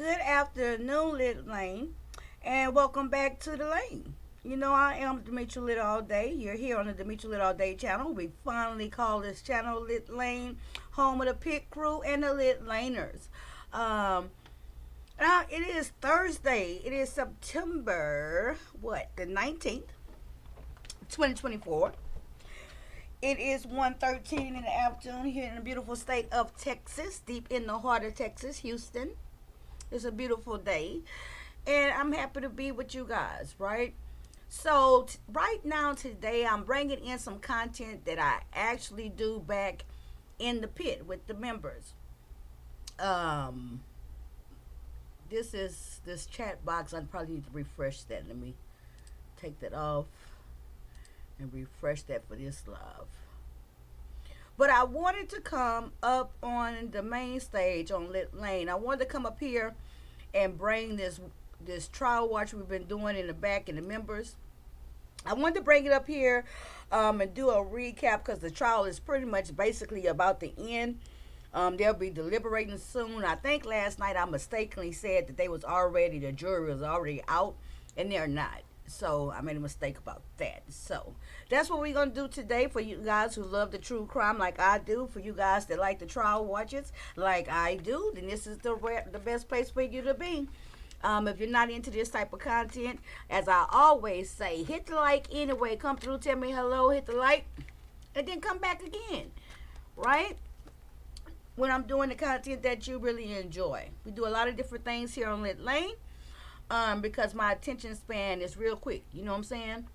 Good afternoon, Lit Lane, and welcome back to the lane. You know, I am Demetri Lit All Day. You're here on the Demetri Lit All Day channel. We finally call this channel Lit Lane, home of the Pit Crew and the Lit Laners. Um, Now, it is Thursday. It is September, the 19th, 2024. It is 1:13 in the afternoon here in the beautiful state of Texas, deep in the heart of Texas, Houston. It's a beautiful day, and I'm happy to be with you guys, right? So, right now, today, I'm bringing in some content that I actually do back in the pit with the members. Um, this chat box. I probably need to refresh that. Let me take that off and refresh that for this live. But I wanted to come up on the main stage on Lit Lane. I wanted to come up here and bring this trial watch we've been doing in the back and the members. I wanted to bring it up here and do a recap because the trial is pretty much basically about the end. They'll be deliberating soon. I think last night I mistakenly said that the jury was already out, and they're not. So I made a mistake about that. So that's what we're gonna do today for you guys who love the true crime like I do. For you guys that like the trial watches like I do, then this is the best place for you to be. If you're not into this type of content, as I always say, hit the like anyway. Come through, tell me hello, hit the like, and then come back again, right? When I'm doing the content that you really enjoy. We do a lot of different things here on Lit Lane because my attention span is real quick. You know what I'm saying?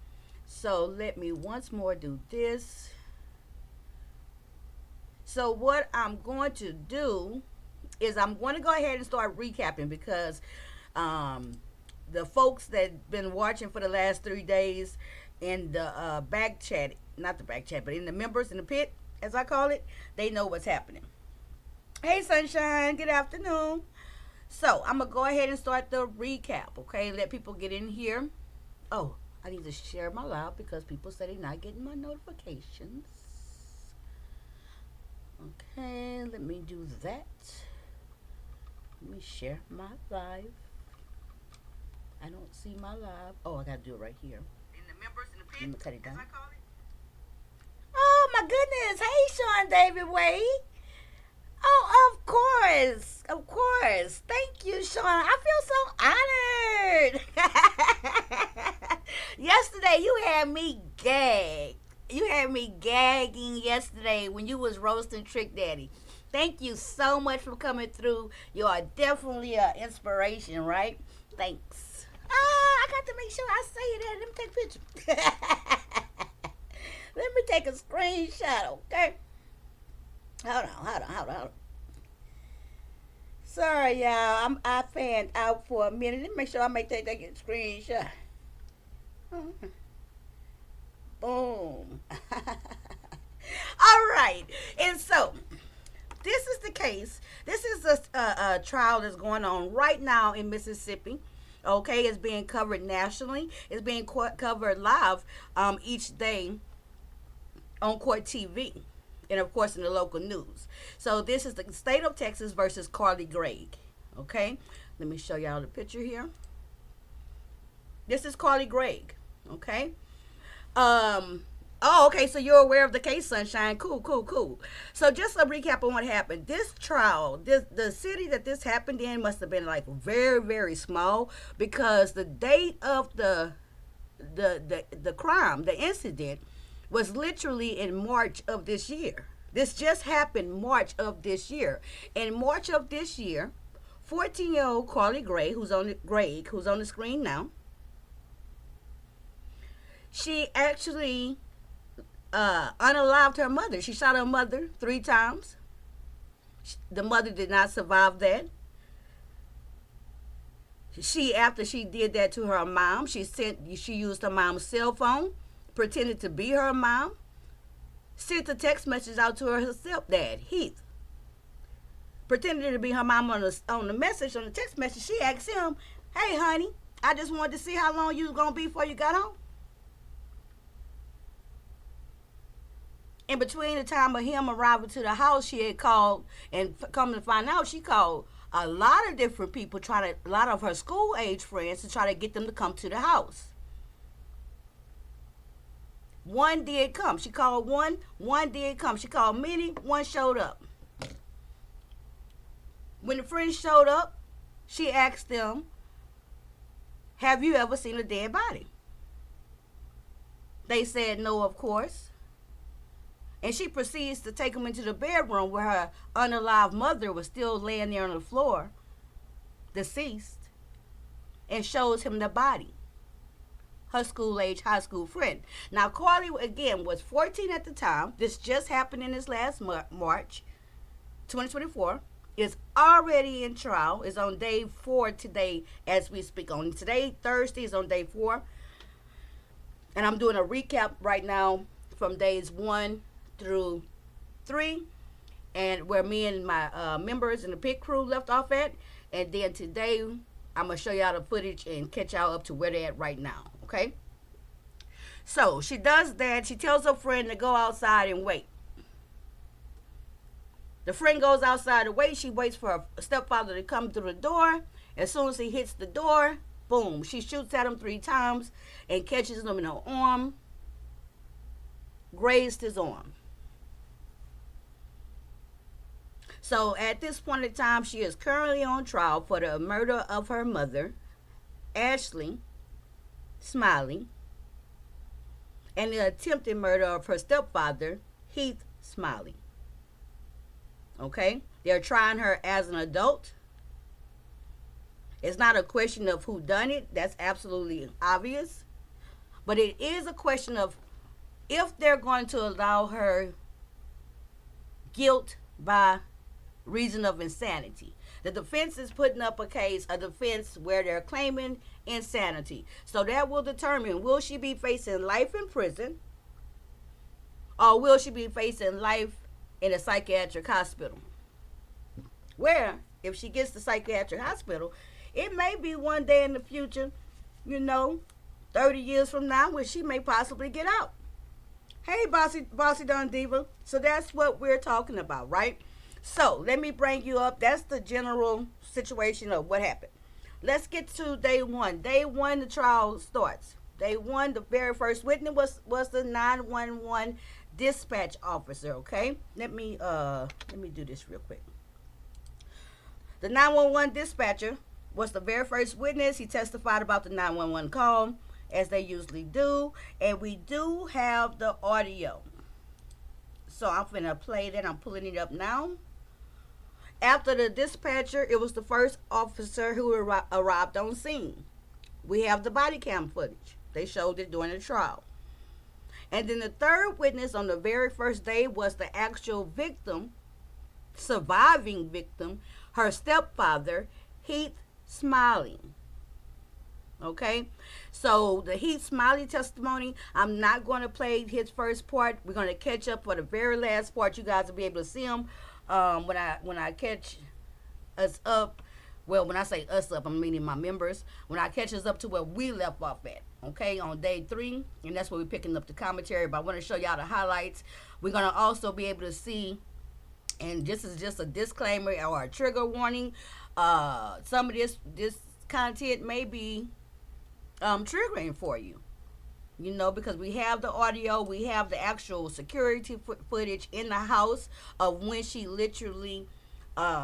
So let me once more do this. So what I'm going to do is I'm going to go ahead and start recapping because the folks that been watching for the last 3 days in the back chat, not the back chat, but in the members in the pit, as I call it, they know what's happening. Hey, Sunshine, good afternoon. So, I'm going to go ahead and start the recap, okay? Let people get in here. Oh, I need to share my live because people said they're not getting my notifications. Okay, let me do that. Let me share my live. I don't see my live. Oh, I got to do it right here. In the members in the pit, let me cut it down. Oh, my goodness. Hey, Sean David Wade. Oh, of course. Of course. Thank you, Sean. I feel so honored. Yesterday, you had me gag. You had me gagging yesterday when you was roasting Trick Daddy. Thank you so much for coming through. You are definitely an inspiration, right? Thanks. I got to make sure I say that. Let me take a picture. Let me take a screenshot, okay? Hold on. Sorry, y'all. I fanned out for a minute. Let me make sure I make that screenshot. Boom. All right. And so, this is the case. This is a trial that's going on right now in Mississippi. Okay, it's being covered nationally. It's being covered live each day on Court TV. And of course in the local news. So this is the state of Texas versus Carly Gregg. Okay, let me show y'all the picture here. This is Carly Gregg. Okay. Oh, okay. So you're aware of the case, Sunshine. Cool. So just a recap on what happened. This trial, the city that this happened in must have been like very, very small because the date of the crime, the incident, was literally in March of this year. This just happened March of this year. In March of this year, 14-year-old Carly Gregg, who's on the screen now, she actually unalived her mother. She shot her mother 3 times. The mother did not survive that. After she did that to her mom, she used her mom's cell phone, pretended to be her mom, sent a text message out to her stepdad, Heath. Pretended to be her mom on the text message. She asked him, "Hey, honey, I just wanted to see how long you was going to be before you got home." In between the time of him arriving to the house, she had called, and come to find out, she called a lot of different people a lot of her school age friends to try to get them to come to the house. One did come. She called one did come. She called many, one showed up. When the friends showed up, she asked them, have you ever seen a dead body? They said no, of course. And she proceeds to take them into the bedroom where her unalived mother was still laying there on the floor, deceased, and shows him the body. Her school-age high school friend. Now, Carly, again, was 14 at the time. This just happened in this last March, 2024. Is already in trial. Is on day 4 today as we speak. On today, Thursday, is on day 4. And I'm doing a recap right now from days 1 through 3. And where me and my members and the pit crew left off at. And then today, I'm going to show y'all the footage and catch y'all up to where they're at right now. Okay? So, she does that. She tells her friend to go outside and wait. The friend goes outside to wait. She waits for her stepfather to come through the door. As soon as he hits the door, boom, she shoots at him 3 times and catches him in her arm, grazed his arm. So at this point in time, she is currently on trial for the murder of her mother, Ashley Smiley, and the attempted murder of her stepfather, Heath Smiley. Okay? They're trying her as an adult. It's not a question of who done it. That's absolutely obvious. But it is a question of if they're going to allow her guilt by reason of insanity. The defense is putting up a case, a defense where they're claiming insanity. So that will determine, will she be facing life in prison or will she be facing life in a psychiatric hospital? Where, if she gets to psychiatric hospital, it may be one day in the future, 30 years from now, where she may possibly get out. Hey, Bossy Don Diva. So that's what we're talking about, right? So let me bring you up. That's the general situation of what happened. Let's get to day 1. Day 1, the trial starts. Day 1, the very first witness was the 911 dispatch officer. Okay, let me do this real quick. The 911 dispatcher was the very first witness. He testified about the 911 call, as they usually do, and we do have the audio. So I'm gonna play that. I'm pulling it up now. After the dispatcher, it was the first officer who arrived on scene. We have the body cam footage. They showed it during the trial. And then the third witness on the very first day was the actual victim, surviving victim, her stepfather, Heath Smiley. Okay, so the Heath Smiley testimony, I'm not going to play his first part. We're going to catch up for the very last part. You guys will be able to see him when I catch us up. Well, when I say us up, I'm meaning my members. When I catch us up to where we left off at, okay, on day 3, and that's where we're picking up the commentary. But I want to show y'all the highlights. We're going to also be able to see, and this is just a disclaimer or a trigger warning. Some of this content may be triggering for you, because we have the audio, we have the actual security footage in the house of when she literally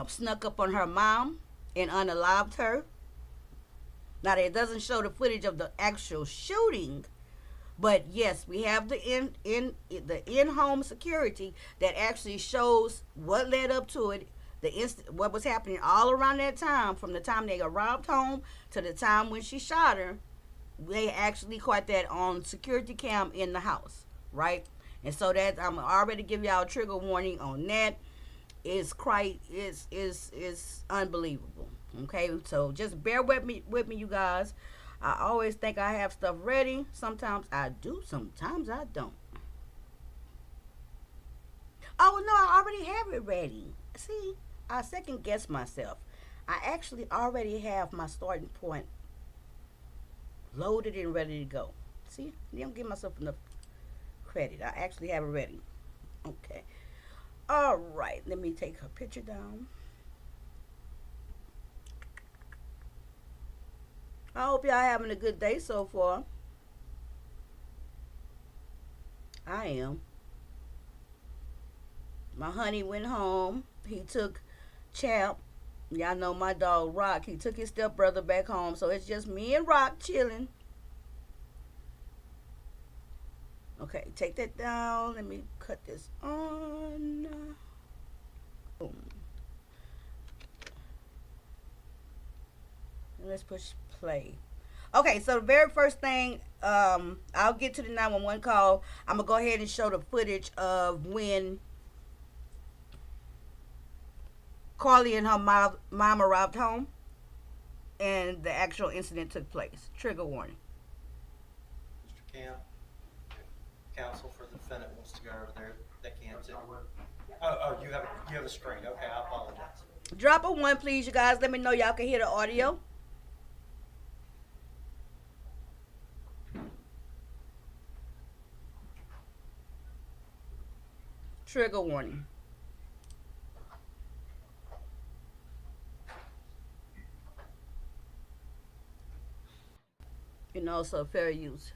snuck up on her mom and unalived her. Now, it doesn't show the footage of the actual shooting, but yes, we have the in-home security that actually shows what led up to it, what was happening all around that time, from the time they arrived home to the time when she shot her. They actually caught that on security cam in the house, right? And so that I'm already giving y'all a trigger warning on that. It's unbelievable. Okay, so just bear with me, you guys. I always think I have stuff ready. Sometimes I do, sometimes I don't. Oh no, I already have it ready. See, I second guess myself. I actually already have my starting point loaded and ready to go. See, I don't give myself enough credit. I actually have it ready. Okay. All right, let me take her picture down. I hope y'all having a good day so far. I am. My honey went home. He took Champ. Y'all know my dog Rock. He took his stepbrother back home. So it's just me and Rock chilling. Okay, take that down. Let me cut this on. Boom. Let's push play. Okay, so the very first thing, I'll get to the 911 call. I'm gonna go ahead and show the footage of when Carly and her mom arrived home and the actual incident took place. Trigger warning. Mr. Camp, counsel for the defendant wants to go over there. They can't too. Oh, you have a screen. Okay, I apologize. Drop a 1, please, you guys. Let me know y'all can hear the audio. Trigger warning. And also fair use.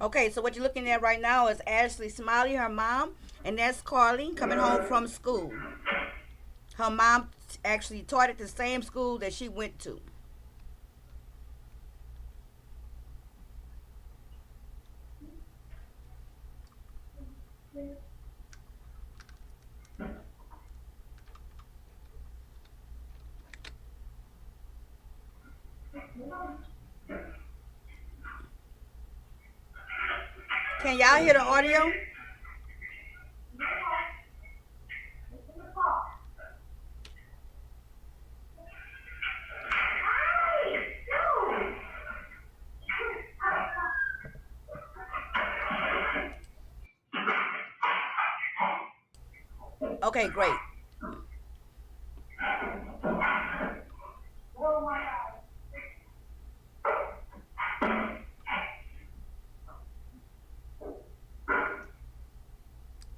Okay, so what you're looking at right now is Ashley Smiley, her mom, and that's Carly coming home from school. Her mom actually taught at the same school that she went to. Can y'all hear the audio? Okay, great.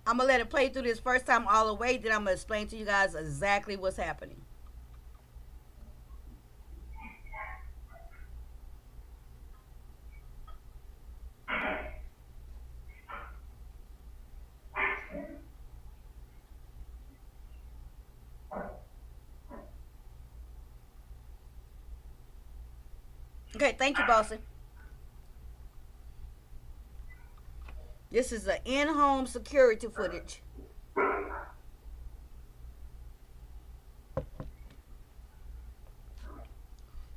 I'm going to let it play through this first time all the way, then I'm going to explain to you guys exactly what's happening. Okay, thank you, Bossy. This is the in-home security footage.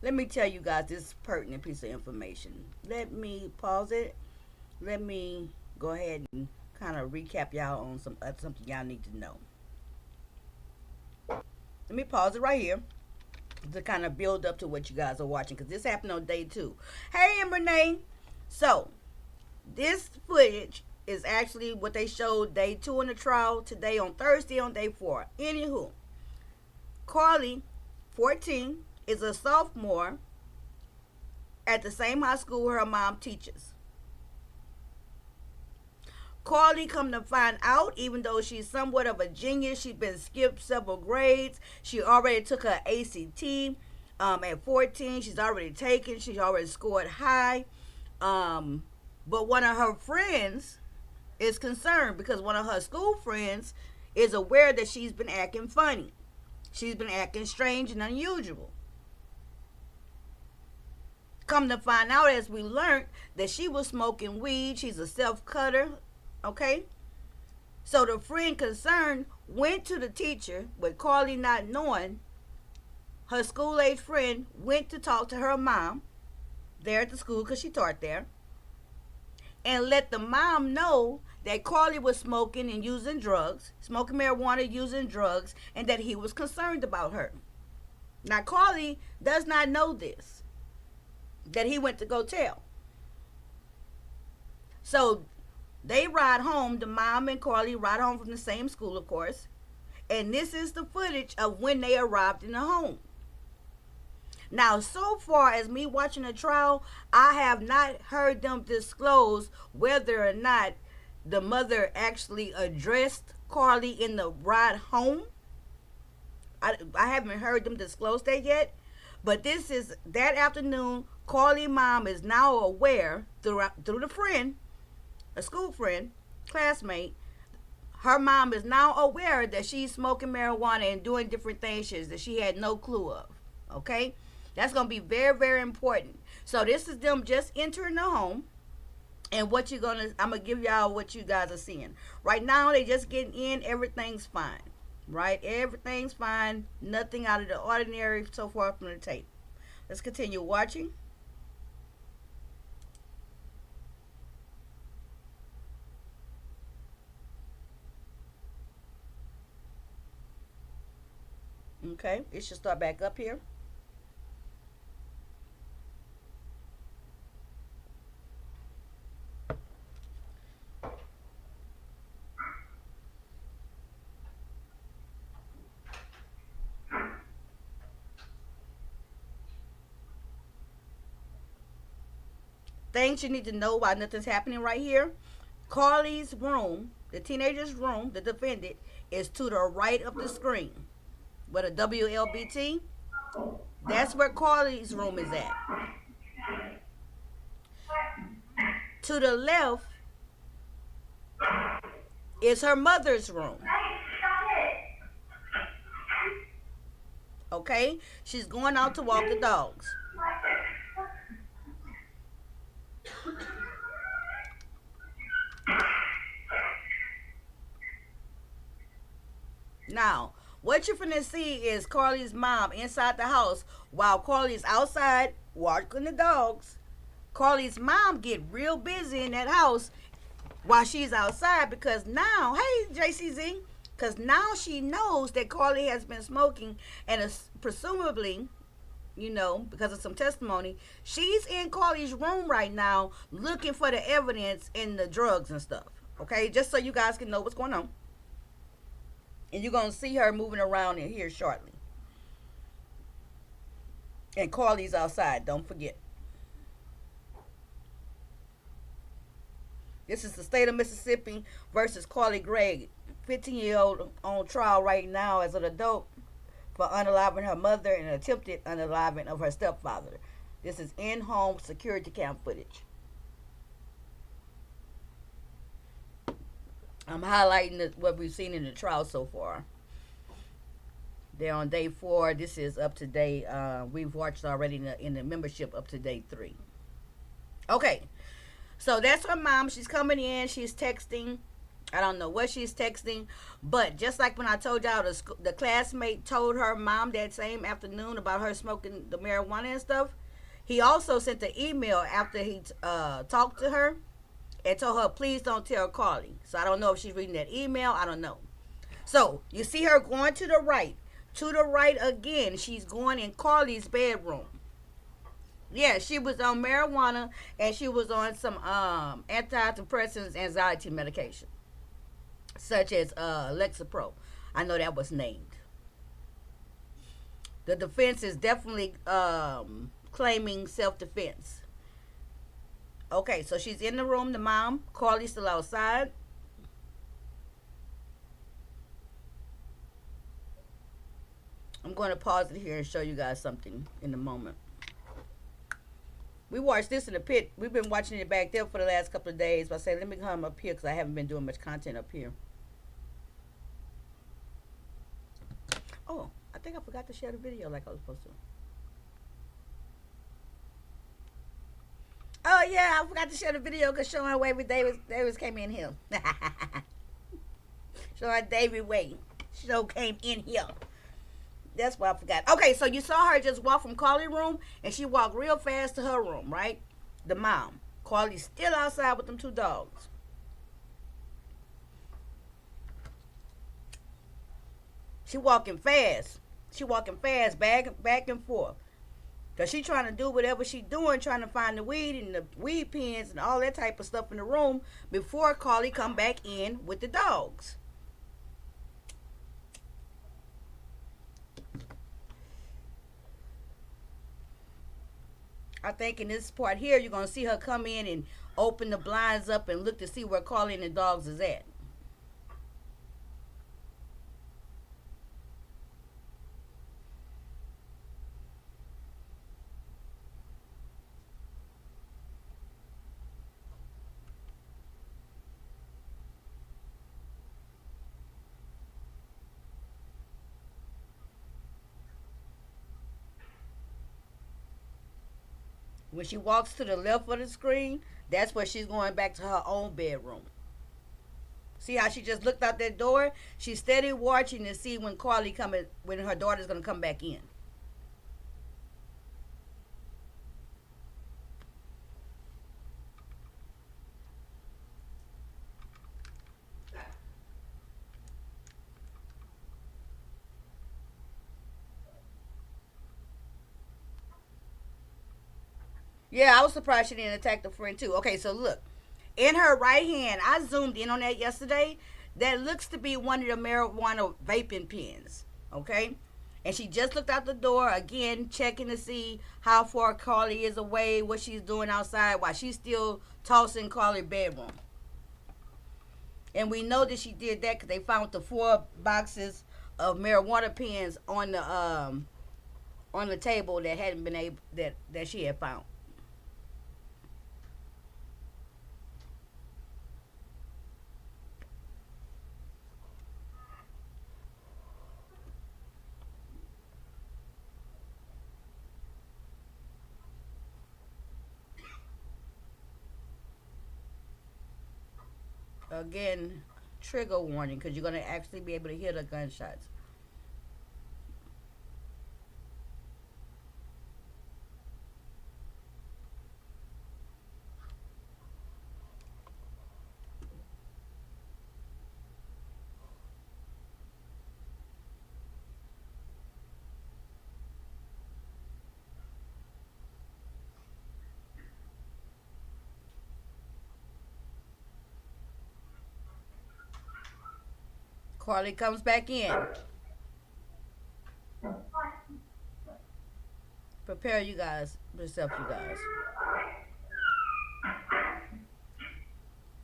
Let me tell you guys this pertinent piece of information. Let me pause it. Let me go ahead and kind of recap y'all on something y'all need to know. Let me pause it right here to kind of build up to what you guys are watching, because this happened on day 2. Hey, and Renee. So, this footage is actually what they showed day 2 in the trial today on Thursday on day 4. Anywho, Carly, 14, is a sophomore at the same high school where her mom teaches. Carly, come to find out, even though she's somewhat of a genius, she's been skipped several grades. She already took her ACT at 14. She's already taken. She's already scored high. But one of her friends is concerned because one of her school friends is aware that she's been acting funny. She's been acting strange and unusual. Come to find out, as we learned, that she was smoking weed. She's a self-cutter, okay? So the friend concerned went to the teacher, with Carly not knowing. Her school-age friend went to talk to her mom there at the school, because she taught there, and let the mom know that Carly was smoking and using drugs, smoking marijuana, using drugs, and that he was concerned about her. Now, Carly does not know this, that he went to go tell. So they ride home. The mom and Carly ride home from the same school, of course. And this is the footage of when they arrived in the home. Now, so far as me watching the trial, I have not heard them disclose whether or not the mother actually addressed Carly in the ride home. I haven't heard them disclose that yet. But this is that afternoon. Carly mom is now aware through the friend, a school friend, classmate. Her mom is now aware that she's smoking marijuana and doing different things that she had no clue of. Okay? That's going to be very, very important. So this is them just entering the home. And what you're going to, I'm going to give y'all what you guys are seeing. Right now, they just getting in. Everything's fine. Right? Everything's fine. Nothing out of the ordinary so far from the tape. Let's continue watching. Okay, it should start back up here. Things you need to know while nothing's happening right here. Carly's room, the teenager's room, the defendant, is to the right of the screen. With a WLBT, that's where Carly's room is at. To the left is her mother's room. Okay? She's going out to walk the dogs. Now, what you're finna see is Carly's mom inside the house while Carly's outside walking the dogs. Carly's mom get real busy in that house while she's outside because now, hey JCZ, because now she knows that Carly has been smoking and is presumably, you know, because of some testimony, she's in Carly's room right now looking for the evidence in the drugs and stuff. Okay, just so you guys can know what's going on. And you're going to see her moving around in here shortly. And Carly's outside, don't forget. This is the state of Mississippi versus Carly Gregg, 15-year-old on trial right now as an adult for unaliving her mother and attempted unaliving of her stepfather. This is in-home security cam footage. I'm highlighting what we've seen in the trial so far. They're on day 4. This is up to day. We've watched already in the membership up to day 3. Okay, so that's her mom. She's coming in. She's texting. I don't know what she's texting, but just like when I told y'all, the classmate told her mom that same afternoon about her smoking the marijuana and stuff. He also sent an email after he talked to her and told her, please don't tell Carly. So I don't know if she's reading that email. I don't know. So you see her going to the right. To the right again. She's going in Carly's bedroom. Yeah, she was on marijuana and she was on some antidepressants, anxiety medication, such as Lexapro. I know that was named. The defense is definitely claiming self-defense. Okay, so she's in the room, the mom. Carly's still outside. I'm going to pause it here and show you guys something in a moment. We watched this in the pit. We've been watching it back there for the last couple of days. But I said, let me come up here because I haven't been doing much content up here. Oh, I think I forgot to share the video like I was supposed to. Oh, yeah, I forgot to share the video because Sean Wavy Davis came in here. Sean David Wade show came in here. That's why I forgot. Okay, so you saw her just walk from Carly's room, and she walked real fast to her room, right? The mom. Carly's still outside with them 2 dogs. She walking fast. She walking fast, back and forth. Because she trying to do whatever she doing, trying to find the weed and the weed pens and all that type of stuff in the room before Carly come back in with the dogs. I think in this part here, you're going to see her come in and open the blinds up and look to see where Carly and the dogs is at. When she walks to the left of the screen, that's where she's going back to her own bedroom. See how she just looked out that door? She's steady watching to see when Carly coming, when her daughter's gonna come back in. Yeah, I was surprised she didn't attack the friend too. Okay, so look, in her right hand, I zoomed in on that yesterday. That looks to be one of the marijuana vaping pens. Okay, and she just looked out the door again, checking to see how far Carly is away, what she's doing outside, while she's still tossing Carly's bedroom. And we know that she did that because they found the 4 boxes of marijuana pens on the table that hadn't been able that she had found. Again, trigger warning because you're going to actually be able to hear the gunshots. Carly comes back in. Prepare you guys, yourself, you guys.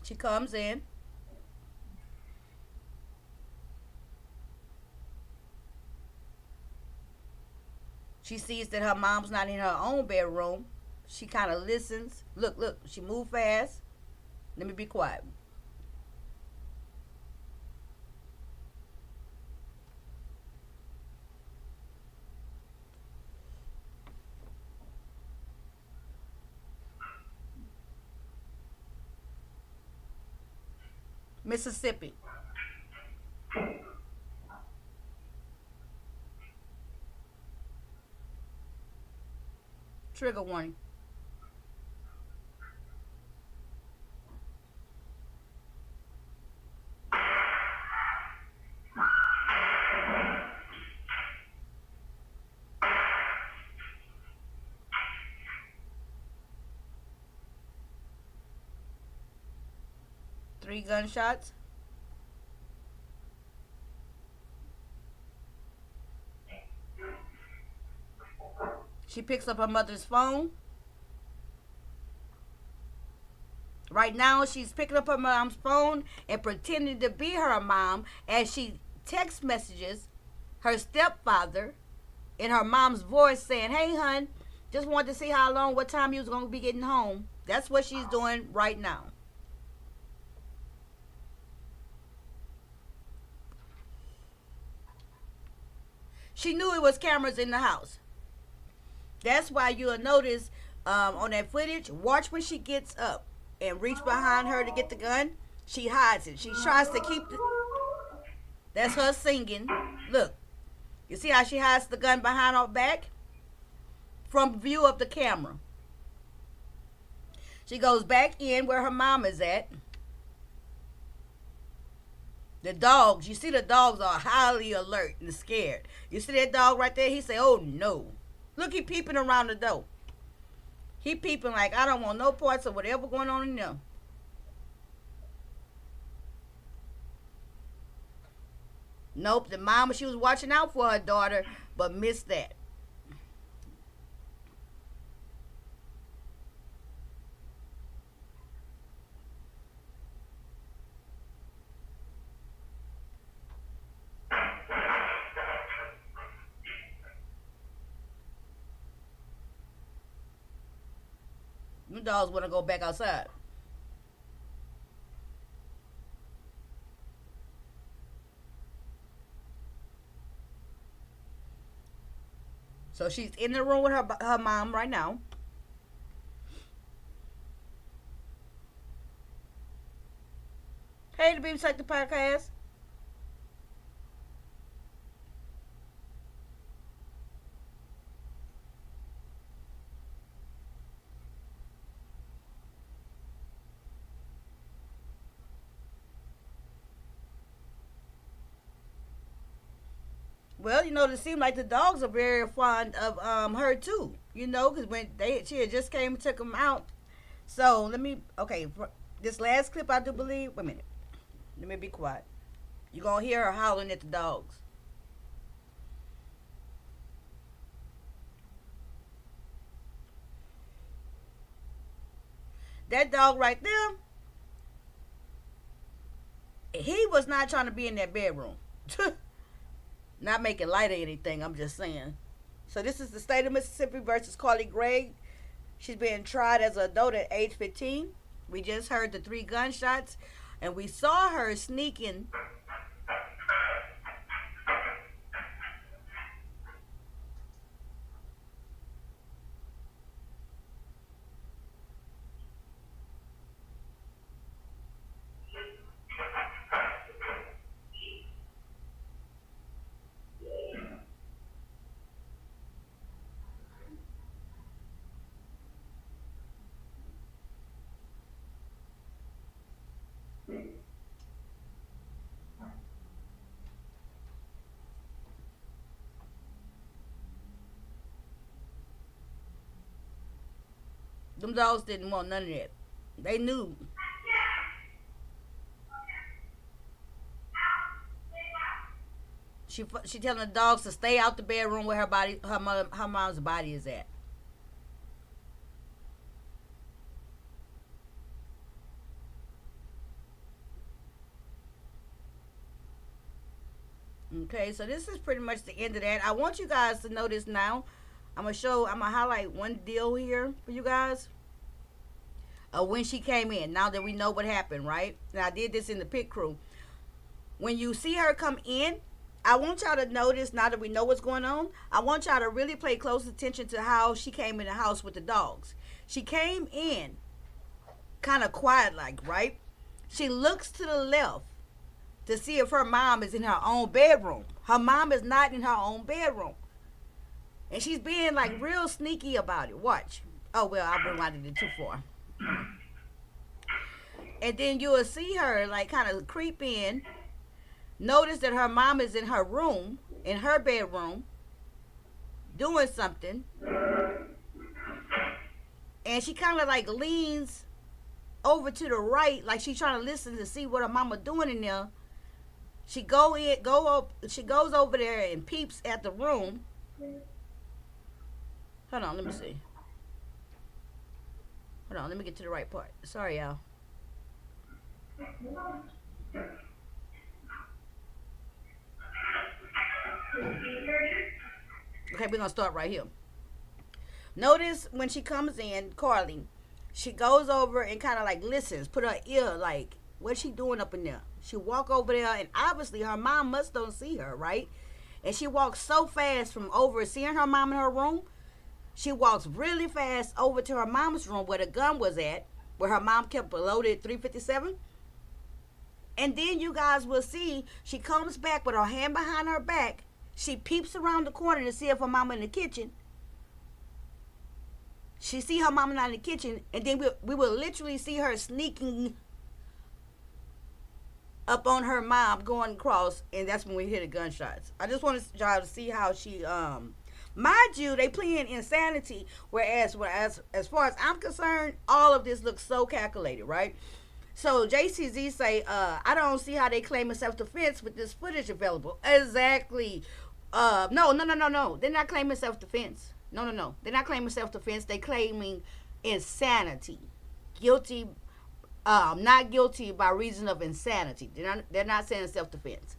She comes in. She sees that her mom's not in her own bedroom. She kind of listens. Look, look, she moved fast. Let me be quiet. Mississippi. Trigger warning. Three gunshots. She picks up her mother's phone. Right now, she's picking up her mom's phone and pretending to be her mom as she text messages her stepfather in her mom's voice saying, "Hey, hun, just wanted to see how long, what time you was going to be getting home." That's what she's doing right now. She knew it was cameras in the house. That's why you'll notice on that footage, watch when she gets up and reach behind her to get the gun. She hides it. She tries to keep the... That's her singing. Look. You see how she hides the gun behind her back? From view of the camera. She goes back in where her mom is at. The dogs, you see the dogs are highly alert and scared. You see that dog right there? He say, "Oh no." Look, he peeping around the door. He peeping like, I don't want no parts of whatever going on in there. Nope, the mama, she was watching out for her daughter, but missed that. dogs want to go back outside. So she's in the room with her mom right now. Hey, the Baby Psych the podcast. Well, it seemed like the dogs are very fond of her too. Because when she had just came and took them out. So this last clip I do believe. Wait a minute, let me be quiet. You're gonna hear her howling at the dogs. That dog right there, he was not trying to be in that bedroom. Not making light of anything, I'm just saying. So this is the state of Mississippi versus Carly Gregg. She's being tried as an adult at age 15. We just heard the 3 gunshots, and we saw her sneaking. Them dogs didn't want none of that. They knew. She telling the dogs to stay out the bedroom where her mom's body is at. Okay, so this is pretty much the end of that. I want you guys to notice now. I'm gonna highlight one deal here for you guys. When she came in, now that we know what happened, right? And I did this in the pit crew. When you see her come in, I want y'all to notice, now that we know what's going on, I want y'all to really pay close attention to how she came in the house with the dogs. She came in kind of quiet like, right? She looks to the left to see if her mom is in her own bedroom. Her mom is not in her own bedroom. And she's being like real sneaky about it. Watch. Oh, well, I rewinded it too far. And then you will see her like kind of creep in. Notice that her mom is in her room, in her bedroom, doing something. And she kind of like leans over to the right, like she's trying to listen to see what her mama doing in there. She goes over there and peeps at the room. Hold on, let me see. Hold on, let me get to the right part. Sorry, y'all. Okay, we're gonna start right here. Notice when she comes in, Carly, she goes over and kind of like listens, put her ear like, what's she doing up in there? She walk over there, and obviously her mom must don't see her, right? And she walks so fast from over seeing her mom in her room. She walks really fast over to her mom's room where the gun was at, where her mom kept a loaded .357. And then you guys will see she comes back with her hand behind her back. She peeps around the corner to see if her mama in the kitchen. She see her mama not in the kitchen, and then we will literally see her sneaking up on her mom going across, and that's when we hear the gunshots. I just want y'all to see how she mind you, they playing insanity, whereas as far as I'm concerned, all of this looks so calculated, right? So JCZ say, I don't see how they claiming self-defense with this footage available. Exactly. No. They're not claiming self-defense. No. They're not claiming self-defense. They're claiming insanity. Guilty, not guilty by reason of insanity. They're not saying self-defense.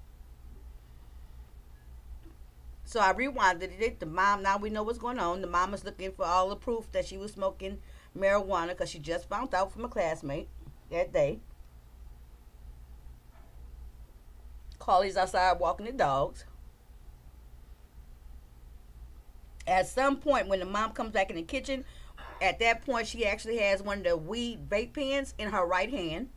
So I rewinded it. The mom, now we know what's going on. The mom is looking for all the proof that she was smoking marijuana because she just found out from a classmate that day. Carly's outside walking the dogs. At some point, when the mom comes back in the kitchen, at that point, she actually has one of the weed vape pens in her right hand.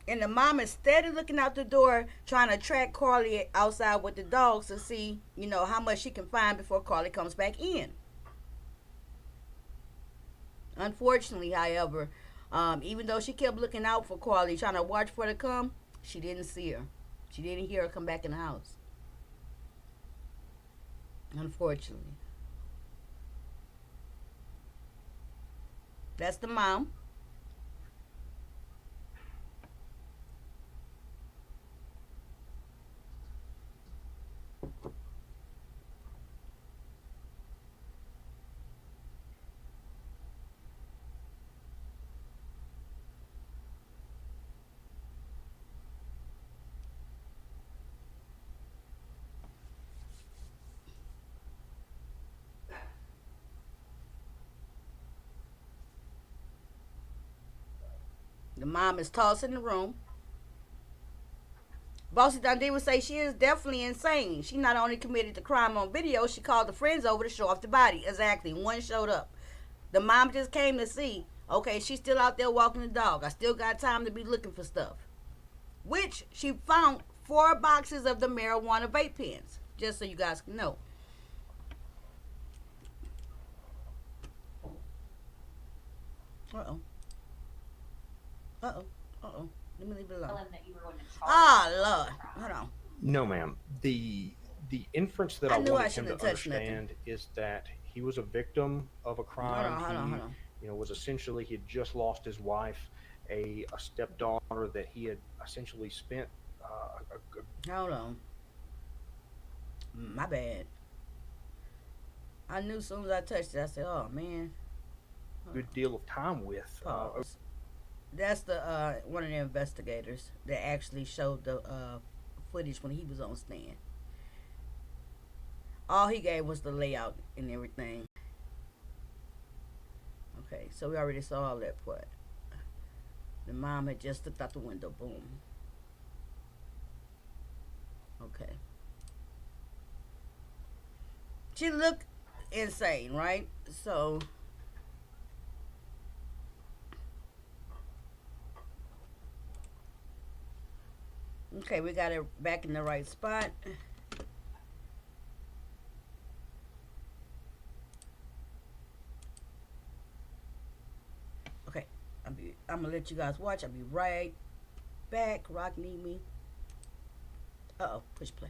And the mom is steady looking out the door, trying to track Carly outside with the dogs to see, how much she can find before Carly comes back in. Unfortunately, however, even though she kept looking out for Carly, trying to watch for her to come, she didn't see her. She didn't hear her come back in the house. Unfortunately. That's the mom. The mom is tossing the room. Bossy Dundee would say she is definitely insane. She not only committed the crime on video, she called the friends over to show off the body. Exactly. One showed up. The mom just came to see, okay, she's still out there walking the dog. I still got time to be looking for stuff. Which she found 4 boxes of the marijuana vape pens. Just so you guys can know. Uh-oh. Let me leave it alone. Lord. Hold on. No, ma'am. The inference that I wanted him to understand is that he was a victim of a crime. Hold on. Was essentially, he had just lost his wife, a stepdaughter that he had essentially spent Hold on. My bad. I knew as soon as I touched it, I said, oh, man. good deal of time with. That's the one of the investigators that actually showed the footage when he was on stand. All he gave was the layout and everything. Okay, so we already saw all that part. The mom had just looked out the window. Boom. Okay. She looked insane, right? So okay, we got it back in the right spot. Okay, I'm gonna let you guys watch. I'll be right back. Rock need me. Uh-oh, push play.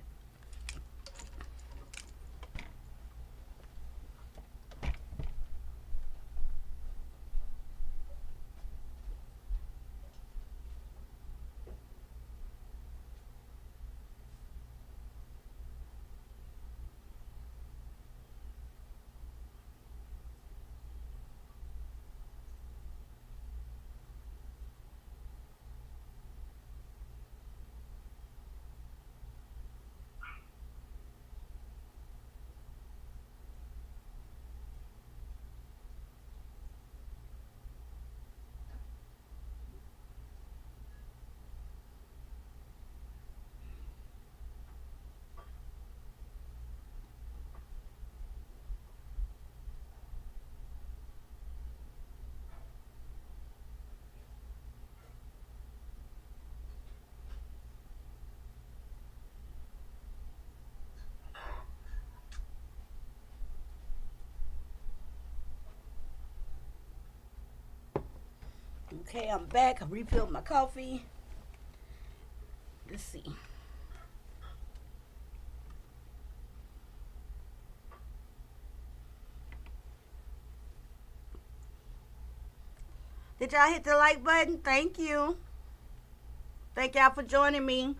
Okay, I'm back. I refilled my coffee. Let's see. Did y'all hit the like button? Thank you. Thank y'all for joining me.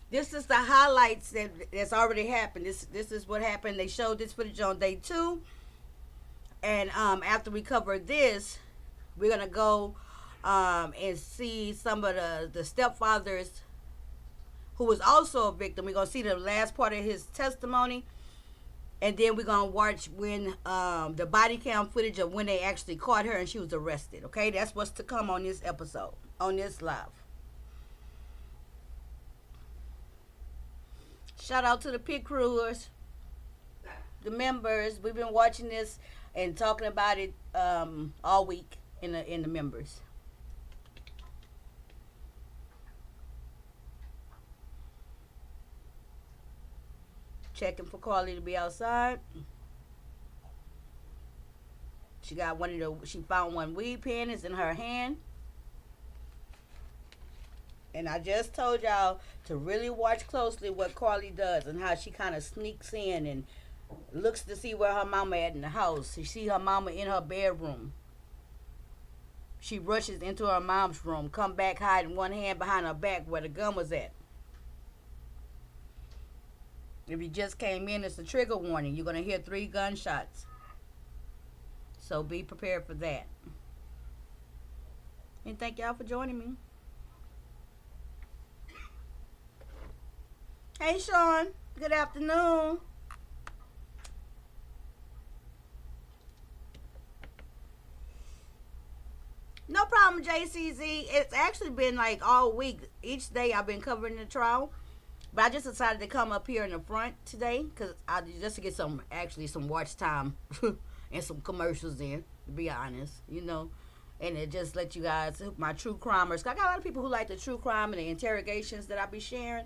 This is the highlights that's already happened. This is what happened. They showed this footage on day 2. And after we cover this, we're going to go and see some of the stepfathers who was also a victim. We're going to see the last part of his testimony. And then we're gonna watch when the body cam footage of when they actually caught her and she was arrested. Okay, that's what's to come on this episode, on this live. Shout out to the pit crewers, the members. We've been watching this and talking about it all week in the members. Checking for Carly to be outside. She found one weed pen is in her hand. And I just told y'all to really watch closely what Carly does and how she kind of sneaks in and looks to see where her mama at in the house. She see her mama in her bedroom. She rushes into her mom's room, come back hiding one hand behind her back where the gun was at. If you just came in, it's a trigger warning. You're going to hear 3 gunshots. So be prepared for that. And thank y'all for joining me. Hey, Sean. Good afternoon. No problem, JCZ. It's actually been like all week. Each day I've been covering the trial. But I just decided to come up here in the front today because just to get some watch time and some commercials in, to be honest, and it just let you guys, my true crimers. I got a lot of people who like the true crime and the interrogations that I be sharing.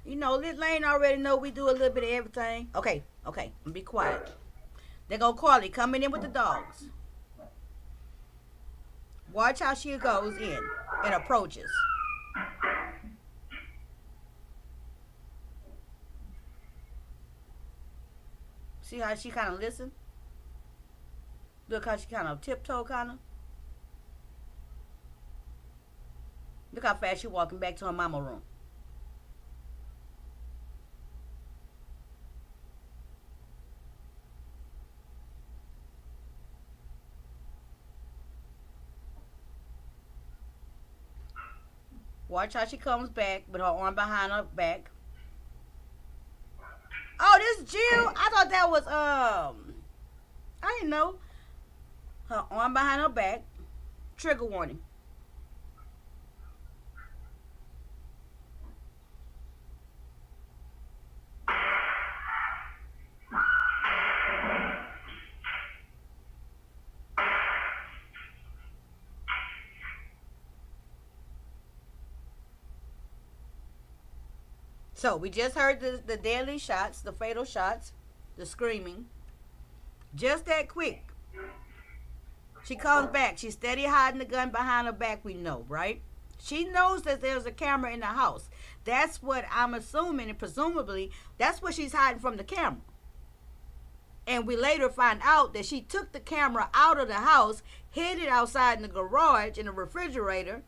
Lit Lane already know we do a little bit of everything. Okay, be quiet. There go Carly coming in with the dogs. Watch how she goes in and approaches. See how she kind of listen? Look how she kind of tiptoe, kind of. Look how fast she walking back to her mama room. Watch how she comes back with her arm behind her back. Oh, this Jill. I thought that was I didn't know. Her arm behind her back. Trigger warning. So we just heard the deadly shots, the fatal shots, the screaming. Just that quick. She comes back. She's steady hiding the gun behind her back, we know, right? She knows that there's a camera in the house. That's what I'm assuming, and presumably, that's what she's hiding from the camera. And we later find out that she took the camera out of the house, hid it outside in the garage, in the refrigerator.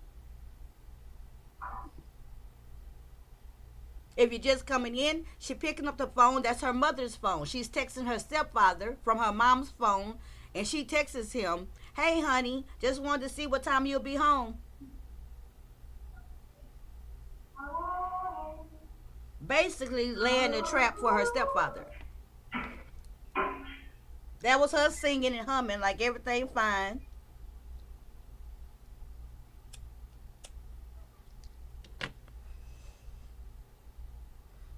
If you're just coming in, she's picking up the phone. That's her mother's phone. She's texting her stepfather from her mom's phone, and she texts him, "Hey, honey, just wanted to see what time you'll be home." Basically laying a trap for her stepfather. That was her singing and humming like everything fine.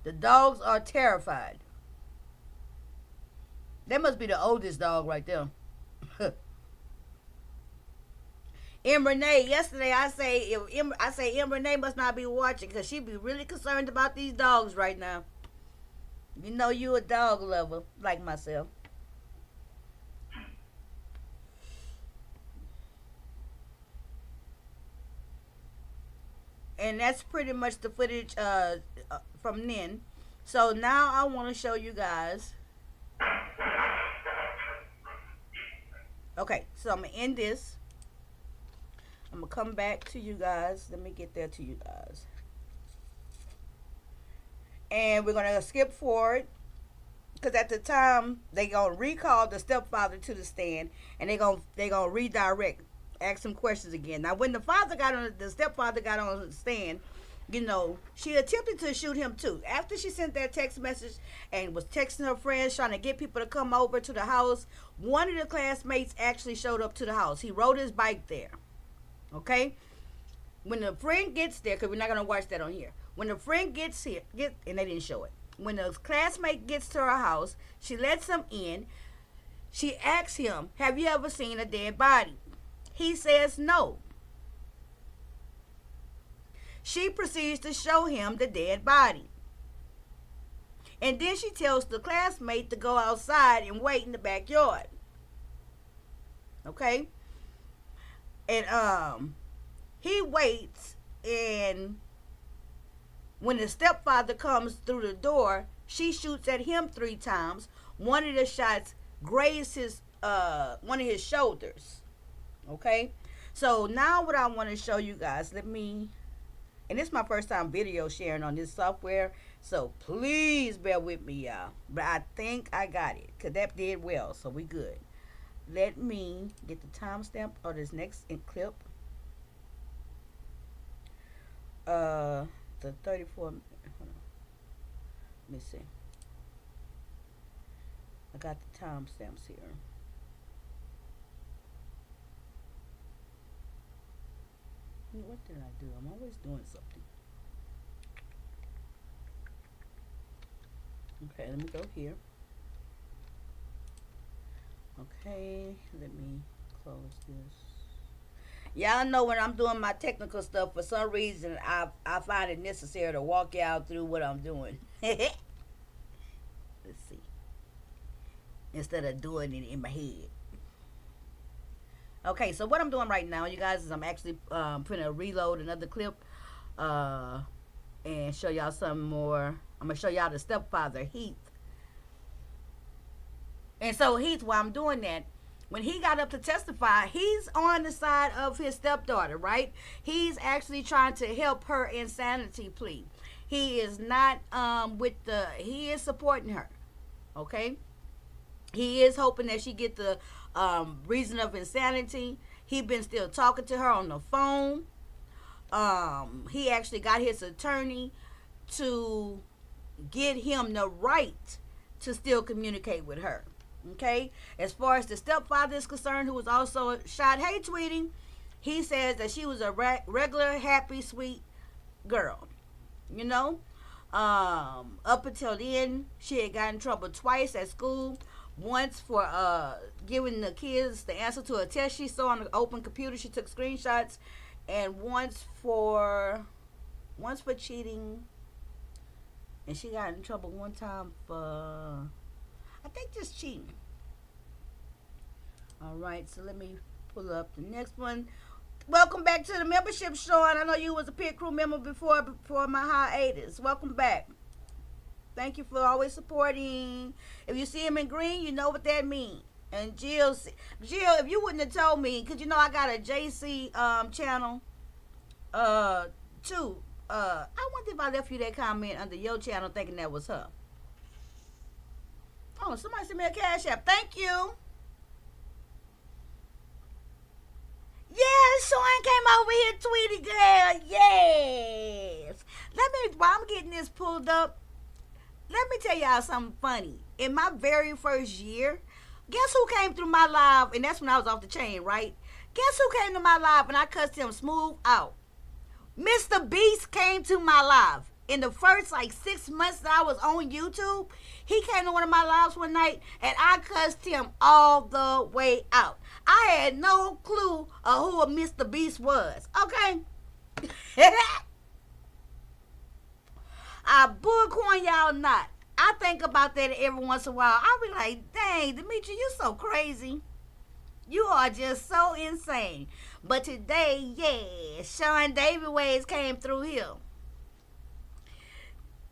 The dogs are terrified. That must be the oldest dog right there. M. Renee, yesterday I say M. Renee must not be watching because she be really concerned about these dogs right now. You know you a dog lover like myself. And that's pretty much the footage from then. So now I want to show you guys. Okay, so I'm going to end this. I'm going to come back to you guys. Let me get there to you guys. And we're going to skip forward. Because at the time, they're going to recall the stepfather to the stand. And they're going to redirect. Ask some questions again. Now, when the stepfather got on the stand, you know, she attempted to shoot him too. After she sent that text message and was texting her friends trying to get people to come over to the house, one of the classmates actually showed up to the house. He rode his bike there. Okay? When the friend gets there, because we're not going to watch that on here. When the friend gets here, and they didn't show it. When the classmate gets to her house, she lets him in. She asks him, have you ever seen a dead body? He says no. She proceeds to show him the dead body. And then she tells the classmate to go outside and wait in the backyard. Okay? And he waits, and when the stepfather comes through the door, she shoots at him 3 times. One of the shots grazed his one of his shoulders. Okay? So now what I want to show you guys, and this is my first time video sharing on this software, so please bear with me, y'all. But I think I got it, because that did well, so we good. Let me get the timestamp of this next clip. The 34, hold on. Let me see. I got the timestamps here. What did I do? I'm always doing something. Okay, let me go here. Okay, let me close this. Y'all know when I'm doing my technical stuff, for some reason, I find it necessary to walk y'all through what I'm doing. Let's see. Instead of doing it in my head. Okay, so what I'm doing right now, you guys, is I'm actually finna reload another clip and show y'all some more. I'm gonna show y'all the stepfather, Heath. And so Heath, while I'm doing that, when he got up to testify, he's on the side of his stepdaughter, right? He's actually trying to help her insanity plea. He is not he is supporting her, okay? He is hoping that she get the reason of insanity. He been still talking to her on the phone. He actually got his attorney to get him the right to still communicate with her. Okay? As far as the stepfather is concerned, who was also shot, hey, Tweety, he says that she was a regular, happy, sweet girl. You know? Up until then, she had gotten in trouble twice at school. Once for giving the kids the answer to a test she saw on the open computer. She took screenshots. And once for cheating. And she got in trouble one time for, I think, just cheating. Alright, so let me pull up the next one. Welcome back to the membership, Sean. I know you was a pit crew member before my hiatus. Welcome back. Thank you for always supporting. If you see him in green, you know what that means. And Jill, if you wouldn't have told me, because you know I got a JC channel too. I wonder if I left you that comment under your channel thinking that was her. Oh, somebody sent me a cash app. Thank you. Yeah, Sean came over here, Tweety girl. Yes. While I'm getting this pulled up, let me tell y'all something funny. In my very first year, guess who came through my live? And that's when I was off the chain, right? Guess who came to my live and I cussed him smooth out? Mr. Beast came to my live. In the first 6 months that I was on YouTube, he came to one of my lives one night and I cussed him all the way out. I had no clue of who a Mr. Beast was. Okay? I bullcorn y'all not. I think about that every once in a while. I be like, dang, Demetri, you so crazy. You are just so insane. But today, yeah, Sean David Ways came through here.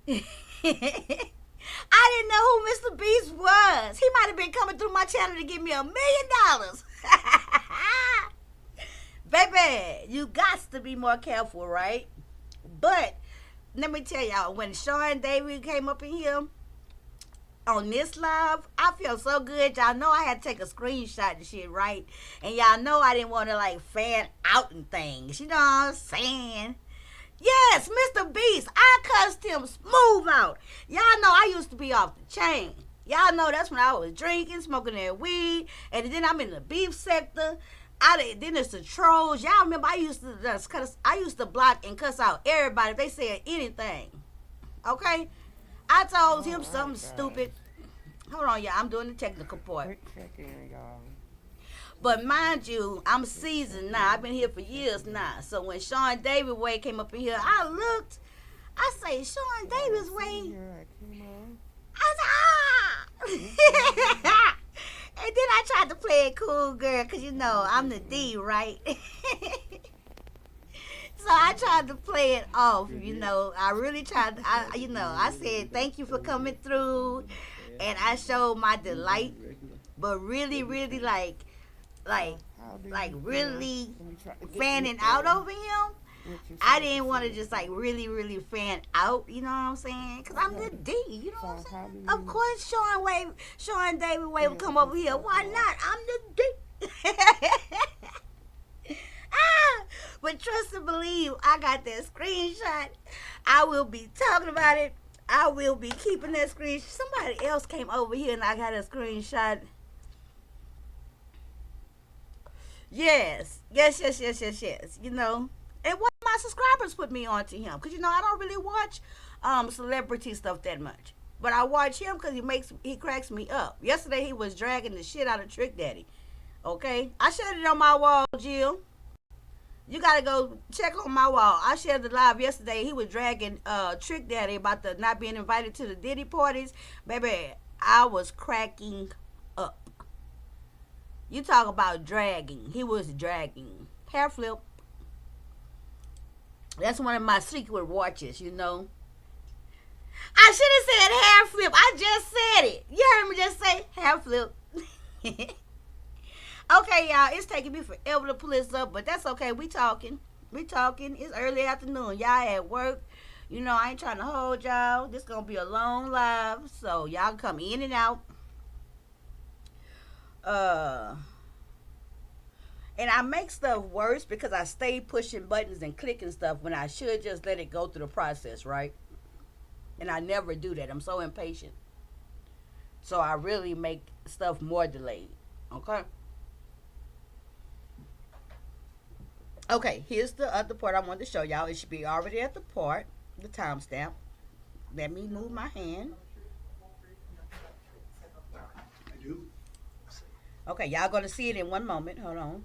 I didn't know who Mr. Beast was. He might have been coming through my channel to give me $1 million. Baby, you got to be more careful, right? But let me tell y'all, when Sean David came up in here on this live, I felt so good. Y'all know I had to take a screenshot and shit, right? And y'all know I didn't want to fan out and things. You know what I'm saying? Yes, Mr. Beast. I cussed him smooth out. Y'all know I used to be off the chain. Y'all know that's when I was drinking, smoking that weed, and then I'm in the beef sector. Then it's the trolls. Y'all remember I used to just cuss. I used to block and cuss out everybody if they said anything. Okay, I told him something stupid. Hold on, y'all. I'm doing the technical part. Quick second, y'all. But mind you, I'm seasoned now. I've been here for years now. So when Sean David Way came up in here, I looked. I say, Sean Davis Way. I said, ah. And then I tried to play it cool, girl, because you know I'm the D, right? So I tried to play it off, you know. I really tried. I said thank you for coming through, and I showed my delight, but really, really like really fanning out over him. I didn't want to just like really, really fan out, you know what I'm saying? Because I'm the D, you know what I'm saying? Of course, Sean David Way will come over here. Why not? I'm the D. But trust and believe, I got that screenshot. I will be talking about it. I will be keeping that screenshot. Somebody else came over here and I got a screenshot. Yes. You know. And one of my subscribers put me on to him. Because, you know, I don't really watch celebrity stuff that much. But I watch him because he cracks me up. Yesterday he was dragging the shit out of Trick Daddy. Okay? I shared it on my wall, Jill. You got to go check on my wall. I shared the live yesterday. He was dragging Trick Daddy about the not being invited to the Diddy parties. Baby, I was cracking up. You talk about dragging. He was dragging. Hair flip. That's one of my secret watches, you know. I should have said hair flip. I just said it. You heard me just say hair flip. Okay, y'all. It's taking me forever to pull this up, but that's okay. We talking. It's early afternoon. Y'all at work. You know, I ain't trying to hold y'all. This going to be a long live, so y'all come in and out. And I make stuff worse because I stay pushing buttons and clicking stuff when I should just let it go through the process, right? And I never do that. I'm so impatient. So I really make stuff more delayed. Okay? Okay, here's the other part I wanted to show y'all. It should be already at the part, the timestamp. Let me move my hand. I do. Okay, y'all going to see it in one moment. Hold on.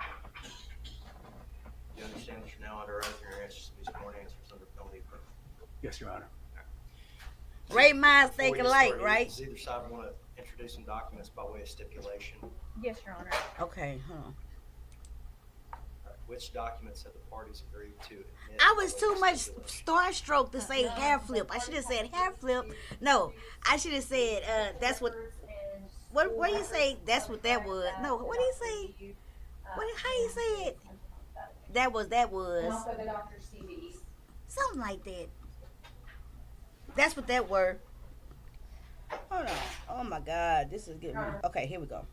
You understand that you're now under oath and your answers to be sworn answers under penalty of perjury? Yes, Your Honor. Great minds think Before you alike, start, right? Does either side want to introduce some documents by way of stipulation? Yes, Your Honor. Okay, hold on. Which documents have the parties agreed to admit I by was way too of much stipulation? starstruck to say hair flip. I should have said hair flip. No, I should have said that's what do you say? That's what that was. No, what do you say? How you say it? That was And also the doctor's CVs. something like that. That's what that were. Hold on. Oh my God, this is getting. Okay, here we go.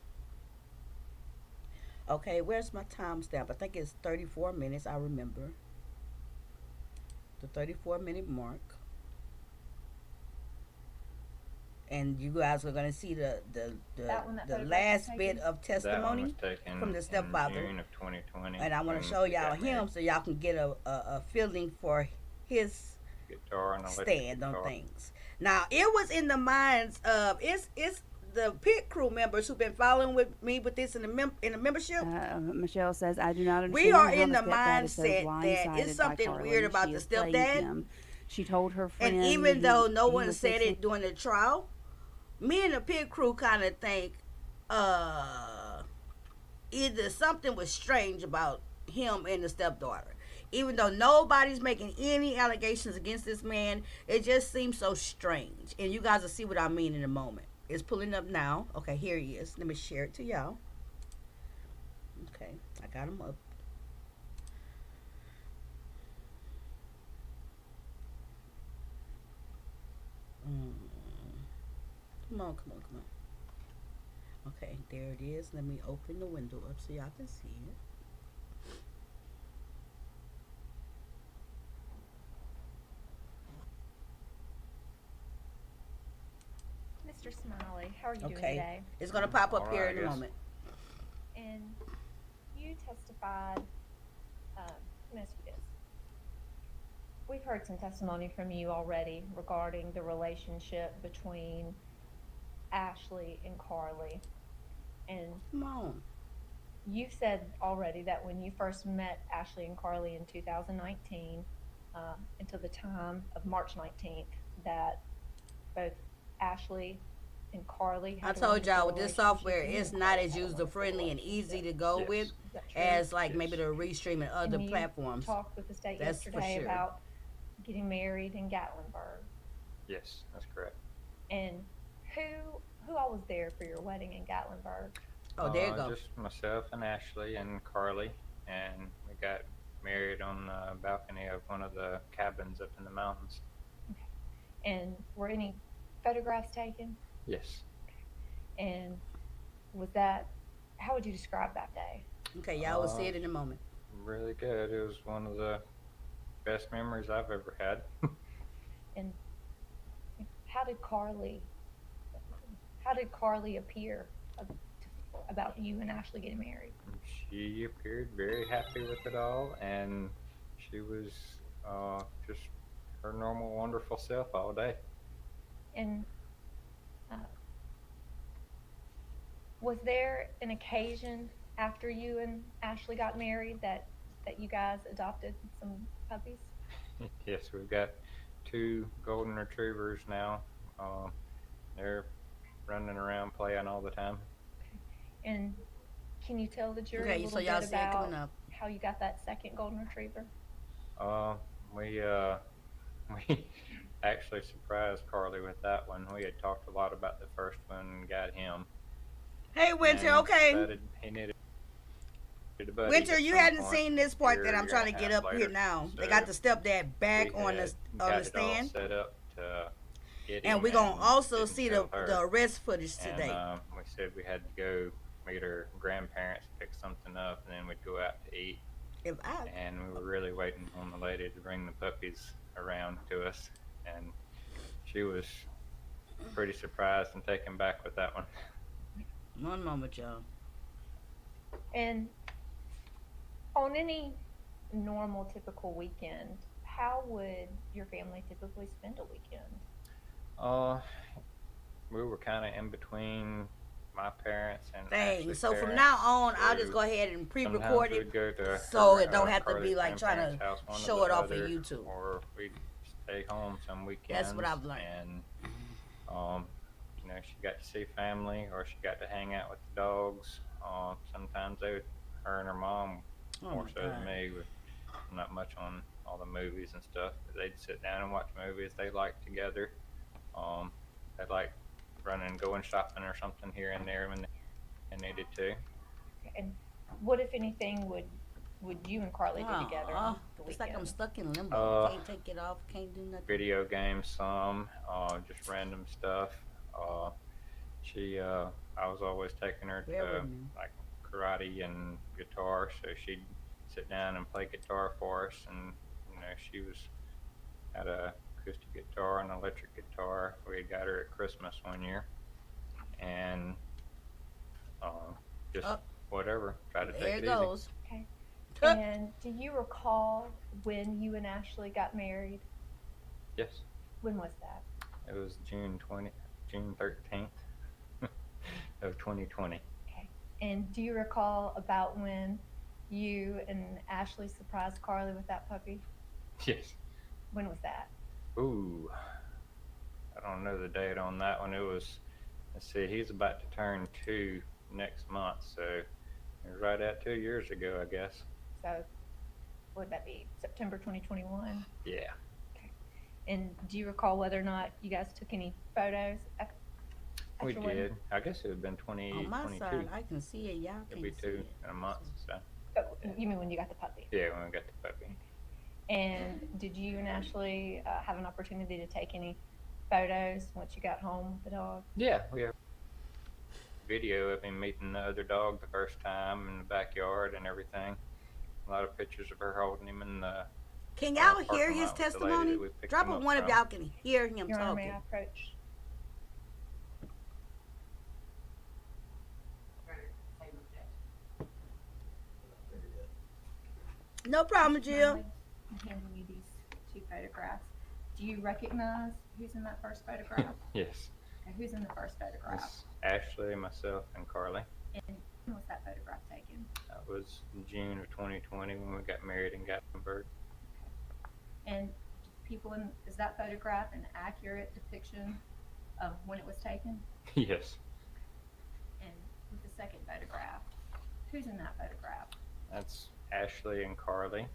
Okay, where's my timestamp? I think it's 34 minutes. I remember the 34-minute mark. And you guys are gonna see the last bit of testimony from the stepfather. June of 2020. And I want to show y'all him so y'all can get a feeling for his Guitar and electric stand on guitar. things. Now it was in the minds of it's the pit crew members who've been following with me with this in the membership. Michelle says, I do not understand. We are how in the stepdad is so mindset that blindsided it's something by Carly. weird about She the has played stepdad. him. She told her friend. And even though no one was said fixing- it during the trial, me and the pit crew kind of think either something was strange about him and the stepdaughter. Even though nobody's making any allegations against this man, it just seems so strange. And you guys will see what I mean in a moment. It's pulling up now. Okay, here he is. Let me share it to y'all. Okay, I got him up. Come on. Okay, there it is. Let me open the window up so y'all can see it. Mr. Smiley. How are you doing Okay. today? It's gonna pop up All here right, in a I guess. moment. And you testified, let me ask you this. We've heard some testimony from you already regarding the relationship between Ashley and Carly. And Come on. you've said already that when you first met Ashley and Carly in 2019, until the time of March 19th, that both Ashley and Carly I had a told y'all with wonderful this software, relationship. it's not as user friendly and easy to go Yes. with Is that true? as like Yes. maybe the restream and other And you platforms. talked with the state That's for yesterday sure. about getting married in Gatlinburg. Yes, that's correct. And who all was there for your wedding in Gatlinburg? Oh, there you go. Just myself and Ashley and Carly, and we got married on the balcony of one of the cabins up in the mountains. And were any photographs taken? Yes. And was that, how would you describe that day? Okay, y'all will see it in a moment. Really good. It was one of the best memories I've ever had. And how did Carly appear about you and Ashley getting married? She appeared very happy with it all, and she was just her normal, wonderful self all day. And was there an occasion after you and Ashley got married that you guys adopted some puppies? Yes, we've got 2 golden retrievers now. They're running around playing all the time. And can you tell the jury a Okay, little so y'all bit see it coming about up. how you got that second golden retriever? We actually surprised Carly with that one. We had talked a lot about the first one and got him. Hey, Winter, and okay. decided he needed a buddy Winter, at you some hadn't point, seen this part that year, I'm year trying and to a get half up here later. now. They So got the stepdad back we on had the got it all stand. set up to get And him, we're going to also didn't see tell her. the arrest footage today. And we said we had to go meet her grandparents, pick something up, and then we'd go out to eat. And we were really waiting on the lady to bring the puppies around to us, and she was pretty surprised and taken back with that one. One moment, y'all. And on any normal, typical weekend, how would your family typically spend a weekend? We were kind of in between my parents and Dang. Ashley's So from parents, now on, I'll so just go ahead and pre-record sometimes it we'd go to so her, it don't have to Carly's be like trying to grandparents' house one show or it the off of other, YouTube. Or we'd stay home some weekends. That's what I've learned. And she got to see family, or she got to hang out with the dogs. Sometimes her and her mom, more so than me, with not much on all the movies and stuff. But they'd sit down and watch movies they liked together. They'd like running and going shopping or something here and there when they needed to. And what, if anything, would you and Carly do together on the It's like I'm weekends? stuck in limbo. Can't take it off. Can't do nothing. Video games, some, just random stuff. I was always taking her to like karate and guitar, so she'd sit down and play guitar for us. And she had a acoustic guitar and electric guitar. We had got her at Christmas one year, and just whatever. Try to There take it it goes. Okay. And do you recall when you and Ashley got married? Yes, When was that? it was June 13th of 2020. Okay. And do you recall about when you and Ashley surprised Carly with that puppy? Yes. When was that? Ooh, I don't know the date on that one. It was, let's see, he's about to turn 2 next month, so it was right at 2 years ago, I guess. So, what would that be? September 2021? Yeah. Okay. And do you recall whether or not you guys took any photos? We after wedding? did. I guess it would have been 2022. On my side, I can see it. Y'all It'll can't be see 2 it. in a month, so. Oh, you mean when you got the puppy? Yeah, when we got the puppy. And did you and Ashley have an opportunity to take any photos once you got home with the dog? Yeah, we have video of him meeting the other dog the first time in the backyard and everything. A lot of pictures of her holding him in the Can y'all parking hear his lot with the lady testimony? that we picked Drop him it up one if from. y'all can hear him Your Honor, may talking. I approach? No problem, Jill. I'm handing you these two photographs. Do you recognize who's in that first photograph? Yes. Okay, who's in the first photograph? It's Ashley, myself, and Carly. And when was that photograph taken? That was in June of 2020 when we got married and got converted. And is that photograph an accurate depiction of when it was taken? Yes. And with the second photograph, who's in that photograph? That's Ashley and Carly.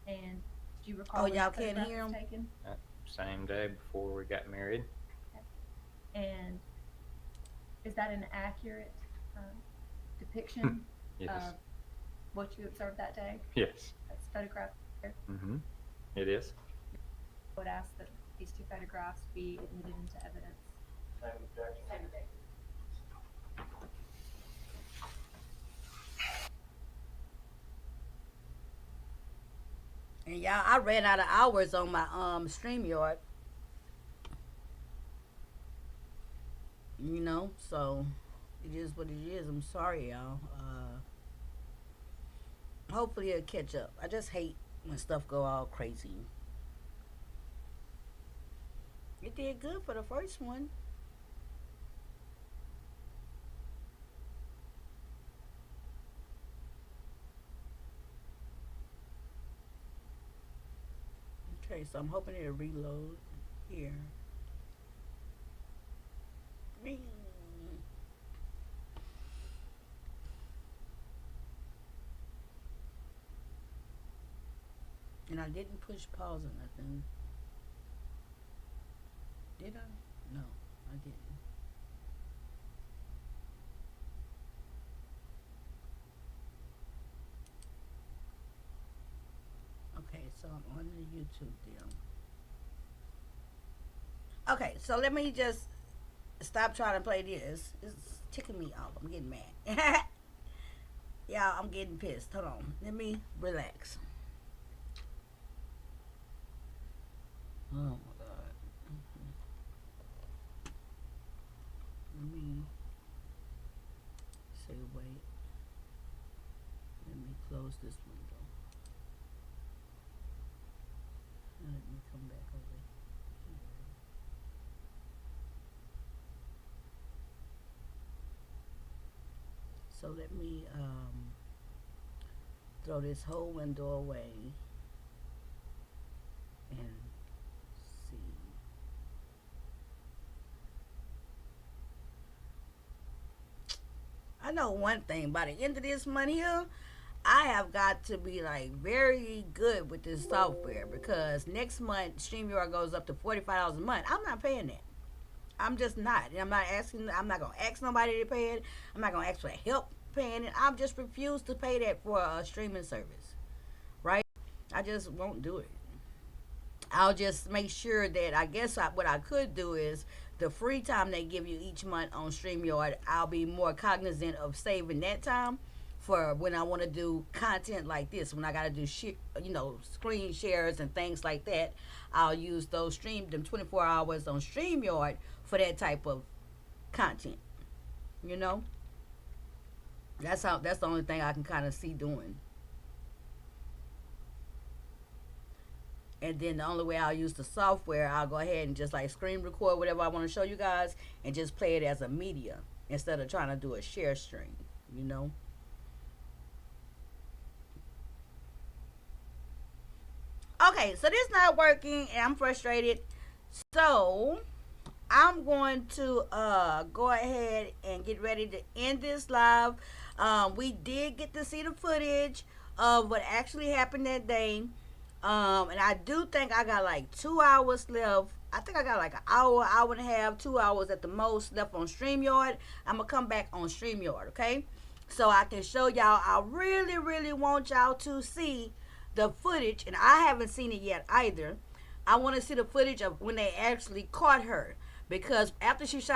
And do you recall Oh, when y'all that can't photograph hear was 'em? taken? Same day before we got married. And is that an accurate depiction Yes. of what you observed that day? Yes. That's photograph there. Mm-hmm. It is. I would ask that these two photographs be admitted into evidence. Same objection. And y'all, I ran out of hours on my StreamYard. You know, so it is what it is. I'm sorry, y'all. Hopefully it'll catch up. I just hate when stuff go all crazy. It did good for the first one. Okay, so I'm hoping it'll reload here. Ring. And I didn't push pause or nothing. Did I? No, I didn't. Okay, so I'm on the YouTube deal. Okay, so let me just stop trying to play this. It's ticking me off. I'm getting mad. Y'all, I'm getting pissed. Hold on. Let me relax. Oh my God. Let me say wait. Let me close this window. And let me come back over here. So let me throw this whole window away and see. I know one thing, by the end of this month here, I have got to be like very good with this software, because next month StreamYard goes up to $45 a month. I'm not paying that. I'm just not. I'm not gonna ask nobody to pay it. I'm not gonna ask for help paying it. I'm just refuse to pay that for a streaming service. Right? I just won't do it. I'll just make sure that, I guess what I could do is, the free time they give you each month on StreamYard, I'll be more cognizant of saving that time for when I want to do content like this. When I got to do screen shares and things like that, I'll use them 24 hours on StreamYard for that type of content. You know? That's the only thing I can kind of see doing. And then the only way I'll use the software, I'll go ahead and just like screen record whatever I want to show you guys and just play it as a media instead of trying to do a share stream, you know? Okay, so this not working and I'm frustrated. So I'm going to go ahead and get ready to end this live. We did get to see the footage of what actually happened that day. And I do think I got like 2 hours left. I think I got like an hour, hour and a half, 2 hours at the most left on StreamYard. I'm going to come back on StreamYard, okay? So I can show y'all. I really, really want y'all to see the footage. And I haven't seen it yet either. I want to see the footage of when they actually caught her. Because after she shot